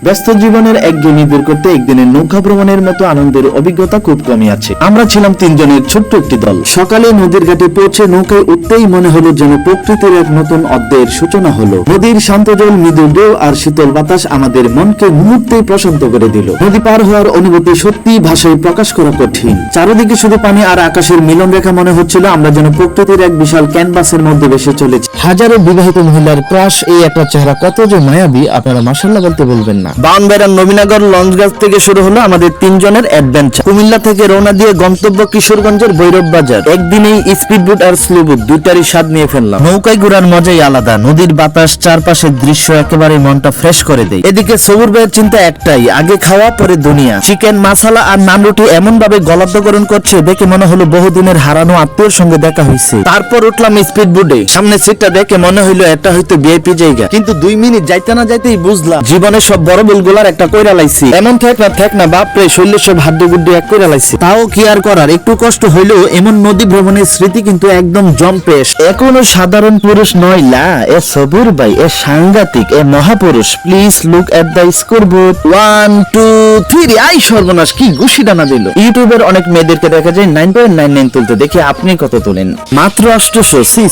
ব্যস্ত জীবনের একঘেয়েমি দূর করতে একদিনের নৌকা ভ্রমণের মতো আনন্দের অভিজ্ঞতা খুব কমই আছে। আমরা ছিলাম তিনজনের ছোট্ট একটি দল। সকালে নদীর ঘাটে পৌঁছে নৌকায় উঠতেই মনে হলো যেন প্রকৃতির এক নতুন অধ্যায়ের সূচনা হলো। নদীর শান্ত জল, মৃদু ঢেউ আর শীতল বাতাস আমাদের মনকে মুহূর্তেই প্রশান্ত করে দিল। নদী পার হওয়ার অনুভূতি সত্যি ভাষায় প্রকাশ করা কঠিন। চারিদিকে শুধু পানি আর আকাশের মিলন রেখা। মনে হচ্ছিল আমরা যেন প্রকৃতির এক বিশাল ক্যানভাসের মধ্যে ভেসে চলেছি। হাজারো বিবাহিত মহিলার ক্রাশ এই একটা চেহারা কত যে মায়াবী, আপনারা মাশাআল্লাহ বলতে বলবেন না। বাউনবাড়িয়ার নবীনগর লঞ্চঘাট থেকে শুরু হলো আমাদের তিনজনের অ্যাডভেঞ্চার। কুমিল্লা থেকে রওনা দিয়ে গন্তব্য কিশোরগঞ্জের ভৈরব বাজার। একদিনেই স্পিডবোট আর স্লিপবোট দুইটারই স্বাদ নিয়ে ফেললাম। নৌকায় ঘোরার মজাই আলাদা। নদীর বাতাস, চারপাশের দৃশ্য একেবারে মনটা ফ্রেশ করে দেয়। এদিকে সবুর ভাইয়ের চিন্তা একটাই, আগে খাওয়া পরে দুনিয়া। চিকেন, মাসালা আর নান রুটি এমন ভাবে গলাধকরণ করছে দেখে মনে হলো বহুদিনের হারানো আত্মীয়র সঙ্গে দেখা হয়েছে। তারপর উঠলাম স্পিডবোটে। সামনে সিটটা দেখে মনে হইলো এটা হয়তো ভিআইপি জায়গা, কিন্তু 2 মিনিট যাইতে না যাইতেই বুঝলাম জীবনের সব বড় ভুলগুলার একটা কইরা লাইছি। এমন থাক না বাপরে, শরীরের সব হাড্ডি গুড্ডি এক কইরা লাইছি। তাও কি আর করার, একটু কষ্ট হইলেও এমন নদী ভ্রমণের স্মৃতি কিন্তু একদম জম্পেশ। এখনো সাধারণ পুরুষ নয় লা, এ সবুর ভাই, এ সাংঘাতিক, এ মহাপুরুষ। Please look at the scoreboard. 1 2 3। I সর্বনাশ, কি গুশি ডানা দিল। ইউটিউবের অনেক মেয়েদেরকে দেখা যায় 9.99 তুলতে, দেখে আপনি কত তোলেন? মাত্র 800। সি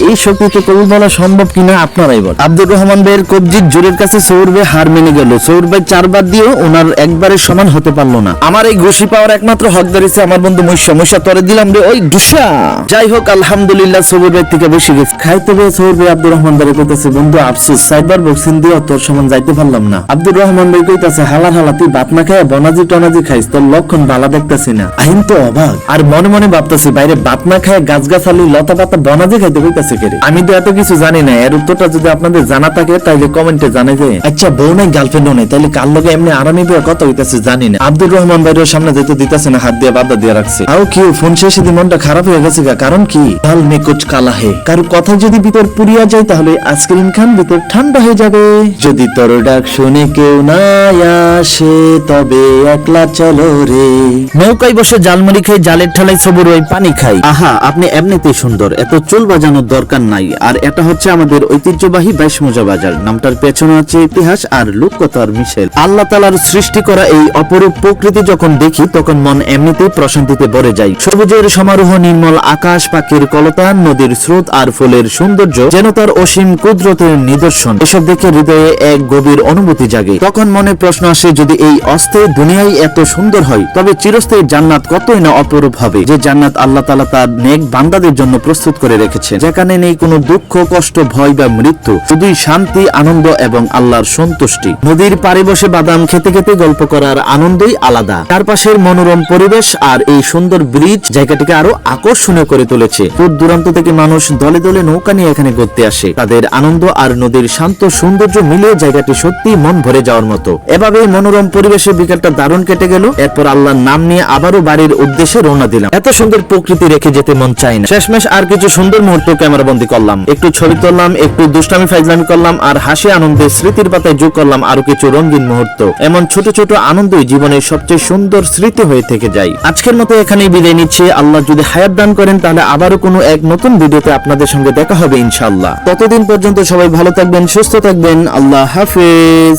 এই শক্তিতে কবুল বলা সম্ভব কিনা আপনারাই বল। আব্দুর রহমান ভাইয়ের কবজির জোরের কাছে সৌর ভাই হার মেনে গেল। সৌর ভাই 4 বার দিয়েও ওনার একবারের সমান হতে পারলো না। আমার এই ঘুষি পাওয়ার একমাত্র হকদার হচ্ছে আমার বন্ধু মৈশা তরে দিলাম রে ওই ডুসা। যাই হোক, আলহামদুলিল্লাহ সৌর ভাই থেকে বেশি গেছে। খাইতে হবে সৌর ভাই আব্দুর রহমান ভাই কইতাছে, বন্ধু আফসোস, 4 বার বক্সিং দিও তোর সমান যাইতে পারলাম না। আব্দুর রহমান ভাই কইতাছে, হালা তুই ভাত না খায় বনাজি টনাজি খাইস, তোর লক্ষণ বালা দেখতাছি না। আহিম তো অবাক, আর মনে মনে ভাবতাছি বাইরে ভাত না খায় গাছগাছালি লতা পাতা বনাজি খাইতে কইতাছে কে রে। আমি তো এত কিছু জানি না। এর উত্তরটা যদি আপনাদের জানা থাকে তাইলে কমেন্টে জানাইবে। আচ্ছা, বউ নাই, গার্লফ্রেন্ডও নাই, তাইলে কার লগে এমনি আরামে বিয়ে কত হইতাছে জানি না। আব্দুর রহমান ভাইয়ের সামনে যেতে দিতাছে না, হাত দিয়ে বাধা দিয়ে রাখছে। আও কি ফোন শেষে দিয়ে মনটা খারাপ হয়ে গেছে গা। কারণ কি, হাল মে কুছ কালা হে। কারো কথা যদি ভিতর পুরিয়া যায় তাহলে আইসক্রিম খান ভিতর ঠান্ডা হয়ে যাবে। যদি তোর ডাক শুনে কেউ না আসে তবে একলা চলো রে। নৌকায় বসে জালমুড়ি খাই, জালের ঠেলাই সবুর ওই পানি খাই। আহা, আপনি এমনিতেই সুন্দর, এত চুল বাজানোর দরকার নাই। আর এটা হচ্ছে আমাদের ঐতিহ্যবাহী 22 মোজা বাজার। নামটার পেছনে আছে ইতিহাস আর লোককথার মিশেল। আল্লাহ তাআলার সৃষ্টি করা এই অপরূপ প্রকৃতি যখন দেখি তখন মন এমনিতেই প্রশান্তিতে ভরে যায়। সবুজের সমারোহ, নির্মল আকাশ, পাখির কলতান, নদীর স্রোত আর ফুলের সৌন্দর্য যেন তার অসীম কুদরতের নিদর্শন। এসব দেখে হৃদয়ে এক গভীর অনুভূতি জাগে। তখন মনে প্রশ্ন আসে, যদি এই অস্থায়ী দুনিয়ায় এত সুন্দর হয় তবে চিরস্থায়ী জান্নাত কতই না অপরূপ হবে। যে জান্নাত আল্লাহ তাআলা তার নেক বান্দাদের জন্য প্রস্তুত করে রেখেছেন, যেখানে নেই কোনো দুঃখ, কষ্ট, ভয় বা মৃত্যু, শুধুই শান্তি, আনন্দ এবং আল্লাহর সন্তুষ্টি। নদীর পাড়ে বসে বাদাম খেতে খেতে গল্প করার আনন্দই আলাদা। চারপাশের মনোরম পরিবেশ আর এই সুন্দর ব্রিজ জায়গাটিকে আরো আকর্ষণীয় করে তুলেছে। দূর দূরান্ত থেকে মানুষ দলে দলে নৌকা নিয়ে এখানে ঘুরতে আসে। তাদের আনন্দ আর নদীর শান্ত সৌন্দর্য মিলিয়ে জায়গাটি সত্যি মন ভরে যাওয়ার মতো। এভাবেই মনোরম পরিবেশে বিকেলটা দারুণ কেটে গেল। এরপর আল্লাহর নাম নিয়ে আবারও বাড়ির উদ্দেশ্যে রওনা দিলাম। এত সুন্দর প্রকৃতি রেখে যেতে মন চায় না। শেষমেশ আর কিছু সুন্দর মুহূর্ত ক্যামেরা বন্দী করলাম, একটু ছবি তুললাম, একটু দুষ্টামি ফাইজলামি করলাম, আর হাসি আনন্দে স্মৃতির পাতায় যোগ করলাম আরো কিছু রঙিন মুহূর্ত। এমন ছোট ছোট আনন্দই জীবনের সবচেয়ে সুন্দর স্মৃতি হয়ে থেকে যায়। আজকের মতো এখানেই বিদায় নিচ্ছে। আল্লাহ যদি হায়াত দান করেন তাহলে আবারও কোনো এক নতুন ভিডিওতে আপনাদের সঙ্গে দেখা হবে ইনশাআল্লাহ। ততদিন পর্যন্ত সবাই ভালো থাকবেন, সুস্থ থাকবেন। আল্লাহ হাফেজ।